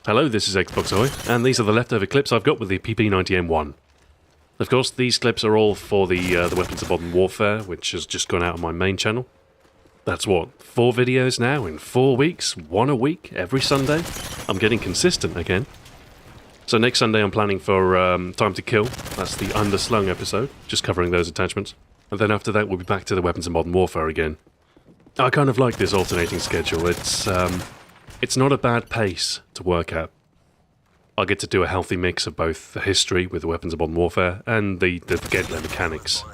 Hello, this is Xbox Ahoy, and these are the leftover clips I've got with the PP90M1. Of course, these clips are all for the Weapons of Modern Warfare, which has just gone out on my main channel. That's what, 4 videos now in 4 weeks, 1 a week, every Sunday? I'm getting consistent again. So next Sunday I'm planning for Time to Kill. That's the underslung episode, just covering those attachments. And then after that we'll be back to the Weapons of Modern Warfare again. I kind of like this alternating schedule. It's not a bad pace to work at. I get to do a healthy mix of both the history with the Weapons of Modern Warfare and the gameplay mechanics.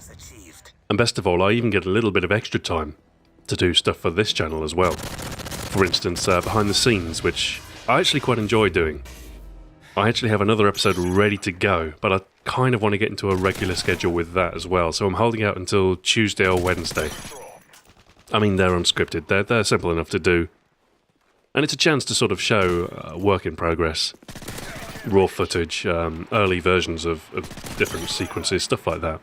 And best of all, I even get a little bit of extra time to do stuff for this channel as well. For instance, behind the scenes, which I actually quite enjoy doing. I actually have another episode ready to go, but I kind of want to get into a regular schedule with that as well, so I'm holding out until Tuesday or Wednesday. I mean, they're unscripted, they're simple enough to do. And it's a chance to sort of show work in progress, raw footage, early versions of different sequences, stuff like that.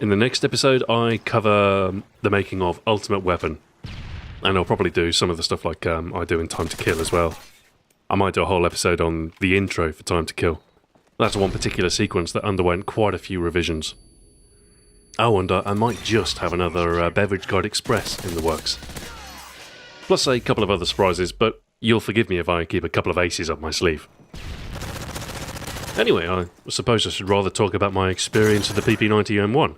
In the next episode, I cover the making of Ultimate Weapon, and I'll probably do some of the stuff like I do in Time to Kill as well. I might do a whole episode on the intro for Time to Kill. That's one particular sequence that underwent quite a few revisions. Oh, and I might just have another Beverage Guide Express in the works. Plus a couple of other surprises, but you'll forgive me if I keep a couple of aces up my sleeve. Anyway, I suppose I should rather talk about my experience with the PP90M1.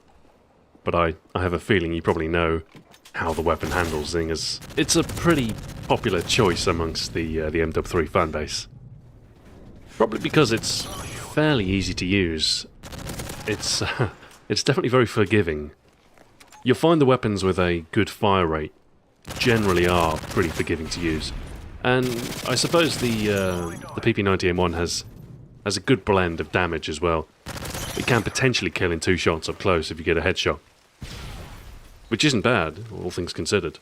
But I have a feeling you probably know how the weapon handles, seeing as it's a pretty popular choice amongst the MW3 fanbase. Probably because it's fairly easy to use. It's definitely very forgiving. You'll find the weapons with a good fire rate generally are pretty forgiving to use, and I suppose the PP90M1 has a good blend of damage as well. It can potentially kill in 2 shots up close if you get a headshot, which isn't bad, all things considered.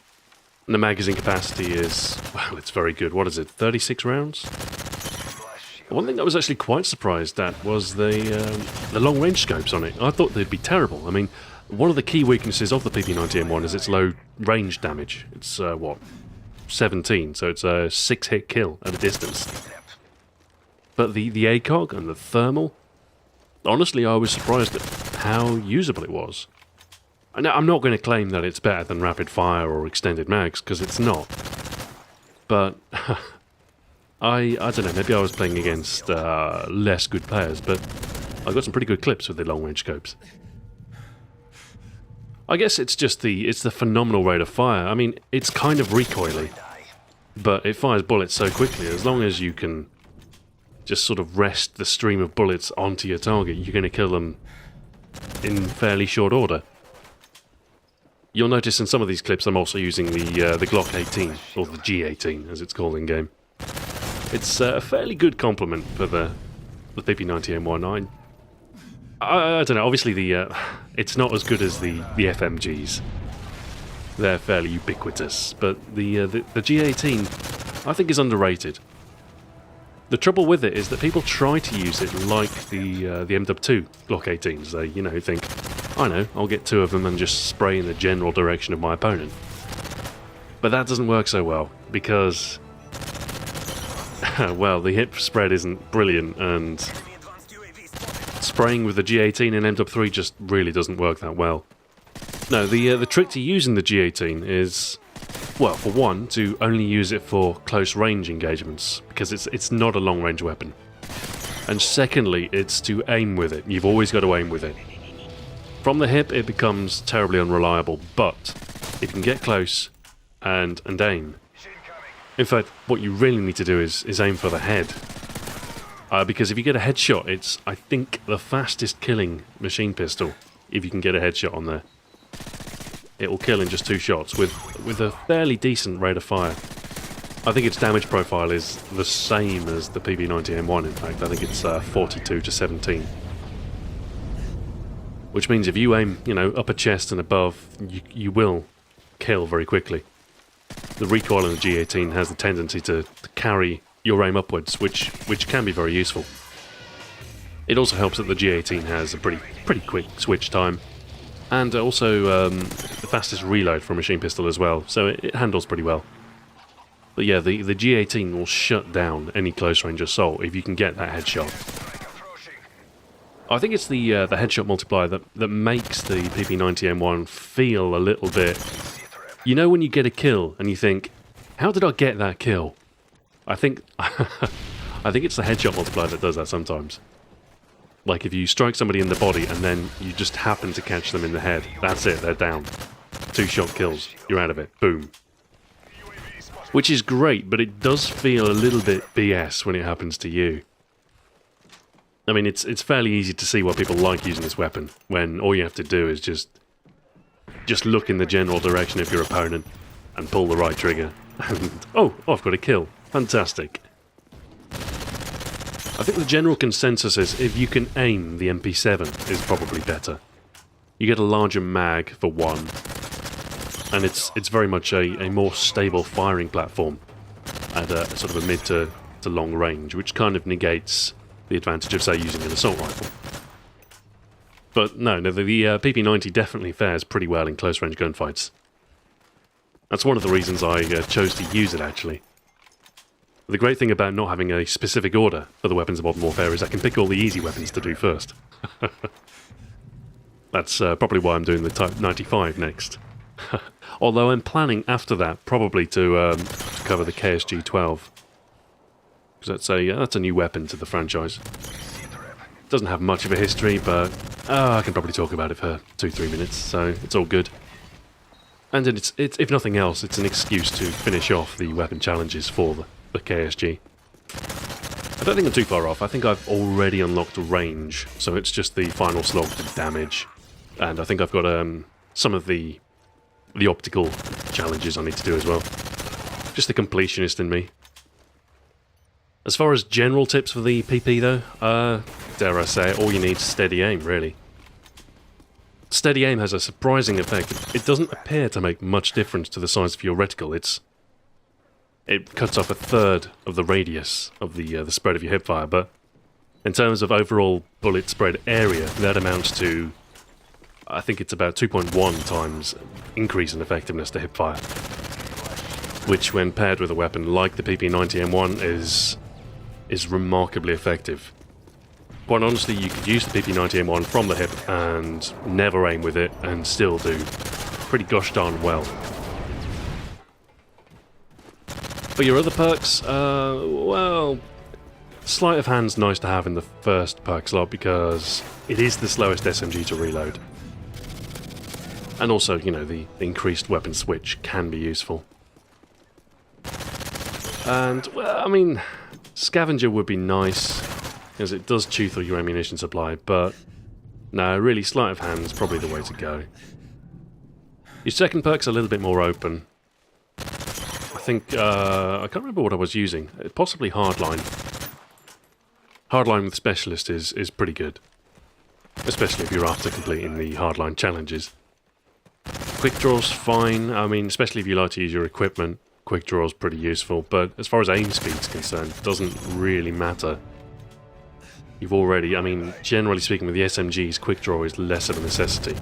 And the magazine capacity is, well, it's very good. What is it, 36 rounds? One thing I was actually quite surprised at was the long-range scopes on it. I thought they'd be terrible. I mean, one of the key weaknesses of the PP90M1 is its low range damage. It's, 17, so it's a 6-hit kill at a distance. But the ACOG and the thermal, honestly, I was surprised at how usable it was. Now, I'm not going to claim that it's better than rapid fire or extended mags, because it's not. But I don't know, maybe I was playing against less good players, but I got some pretty good clips with the long-range scopes. I guess it's just the phenomenal rate of fire. I mean, it's kind of recoily, but it fires bullets so quickly. As long as you can just sort of rest the stream of bullets onto your target, you're going to kill them in fairly short order. You'll notice in some of these clips I'm also using the Glock 18, or the G18 as it's called in game. It's a fairly good complement for the PP90M1. I don't know, obviously it's not as good as the FMGs. They're fairly ubiquitous, but the G18 I think is underrated. The trouble with it is that people try to use it like the MW2 Glock 18s. They, think, I know, I'll get 2 of them and just spray in the general direction of my opponent. But that doesn't work so well, because, well, the hit spread isn't brilliant, and spraying with the G18 and MW3 just really doesn't work that well. No, the trick to using the G18 is, well, for one, to only use it for close range engagements, because it's not a long range weapon. And secondly, it's to aim with it. You've always got to aim with it. From the hip, it becomes terribly unreliable, but if you can get close and aim. In fact, what you really need to do is aim for the head. Because if you get a headshot, it's, I think, the fastest killing machine pistol, if you can get a headshot on there. It will kill in just 2 shots with a fairly decent rate of fire. I think its damage profile is the same as the PP90M1, in fact. I think it's 42 to 17. Which means if you aim, upper chest and above, you will kill very quickly. The recoil in the G18 has the tendency to carry your aim upwards, which can be very useful. It also helps that the G18 has a pretty quick switch time, and also the fastest reload for a machine pistol as well, so it handles pretty well. But yeah, the G18 will shut down any close-range assault if you can get that headshot. I think it's the headshot multiplier that makes the PP90M1 feel a little bit... You know when you get a kill and you think, how did I get that kill? I think I think it's the headshot multiplier that does that sometimes. Like if you strike somebody in the body and then you just happen to catch them in the head, that's it, they're down. 2-shot kills, you're out of it, boom. Which is great, but it does feel a little bit BS when it happens to you. I mean, it's fairly easy to see why people like using this weapon, when all you have to do is just look in the general direction of your opponent and pull the right trigger. And, oh, I've got a kill. Fantastic. I think the general consensus is if you can aim, the MP7 is probably better. You get a larger mag for one, and it's very much a more stable firing platform at a sort of a mid to long range, which kind of negates the advantage of, say, using an assault rifle. But no, the PP90 definitely fares pretty well in close-range gunfights. That's one of the reasons I chose to use it, actually. The great thing about not having a specific order for the weapons of modern warfare is I can pick all the easy weapons to do first. That's probably why I'm doing the Type 95 next. Although I'm planning after that probably to cover the KSG-12. Because that's a new weapon to the franchise. Doesn't have much of a history, but I can probably talk about it for 2-3 minutes, so it's all good. And it's if nothing else, it's an excuse to finish off the weapon challenges for the KSG. I don't think I'm too far off. I think I've already unlocked range, so it's just the final slog to damage. And I think I've got some of the optical challenges I need to do as well. Just the completionist in me. As far as general tips for the PP though, dare I say it, all you need is steady aim, really. Steady aim has a surprising effect. It doesn't appear to make much difference to the size of your reticle. It cuts off a third of the radius of the spread of your hipfire, but in terms of overall bullet spread area, that amounts to, I think it's about 2.1 times increase in effectiveness to hipfire. Which, when paired with a weapon like the PP90M1, is remarkably effective. Quite honestly, you could use the PP90M1 from the hip and never aim with it and still do pretty gosh darn well. For your other perks, well, sleight of hand's nice to have in the first perk slot because it is the slowest SMG to reload. And also, you know, the increased weapon switch can be useful. And, well, I mean, scavenger would be nice, because it does chew through your ammunition supply, but no, really, sleight of hand's probably the way to go. Your second perk's a little bit more open. I think, I can't remember what I was using. Possibly Hardline. Hardline with Specialist is pretty good. Especially if you're after completing the Hardline challenges. Quick Draw's fine, I mean, especially if you like to use your equipment. Quick Draw's pretty useful, but as far as aim speed's concerned, it doesn't really matter. You've already, I mean, generally speaking with the SMGs, Quick Draw is less of a necessity.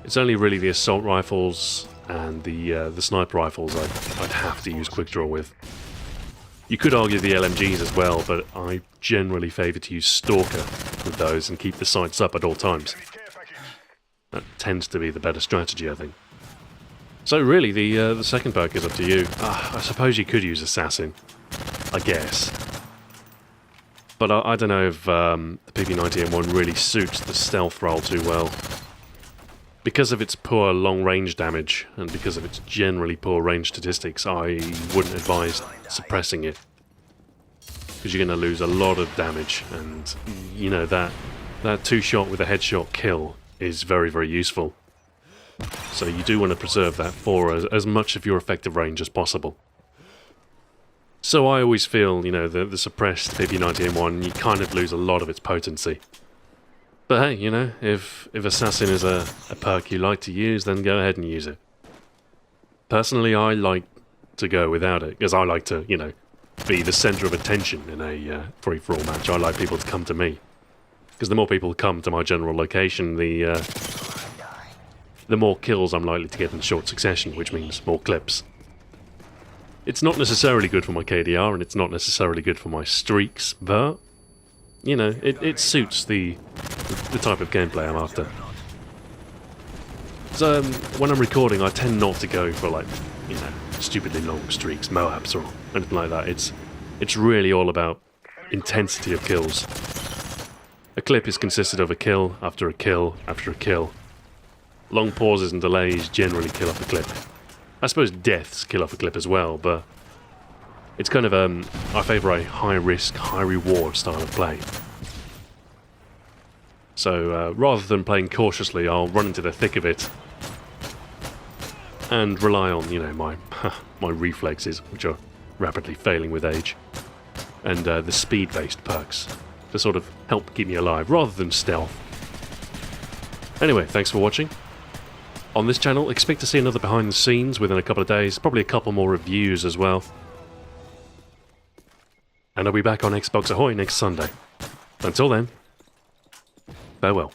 It's only really the assault rifles and the sniper rifles I'd have to use Quick Draw with. You could argue the LMGs as well, but I generally favour to use Stalker with those and keep the sights up at all times. That tends to be the better strategy, I think. So really, the second perk is up to you. I suppose you could use Assassin, I guess. But I don't know if the PP90M1 really suits the stealth role too well. Because of its poor long-range damage, and because of its generally poor range statistics, I wouldn't advise suppressing it. Because you're going to lose a lot of damage, and, you know, that 2-shot with a headshot kill is very, very useful. So you do want to preserve that for as much of your effective range as possible. So I always feel, you know, the suppressed PP90M1, you kind of lose a lot of its potency. But hey, you know, if Assassin is a perk you like to use, then go ahead and use it. Personally, I like to go without it, because I like to, you know, be the centre of attention in a free-for-all match. I like people to come to me. Because the more people come to my general location, the more kills I'm likely to get in short succession, which means more clips. It's not necessarily good for my KDR, and it's not necessarily good for my streaks, but, you know, it suits the type of gameplay I'm after. So, when I'm recording, I tend not to go for, like, you know, stupidly long streaks, Moabs, or anything like that. It's really all about intensity of kills. A clip is consisted of a kill after a kill after a kill. Long pauses and delays generally kill off a clip. I suppose deaths kill off a clip as well, but it's kind of I favour a high risk, high reward style of play. So rather than playing cautiously, I'll run into the thick of it and rely on, you know, my my reflexes, which are rapidly failing with age, and the speed-based perks to sort of help keep me alive, rather than stealth. Anyway, thanks for watching. On this channel, expect to see another behind the scenes within a couple of days, probably a couple more reviews as well. And I'll be back on Xbox Ahoy next Sunday. Until then, farewell.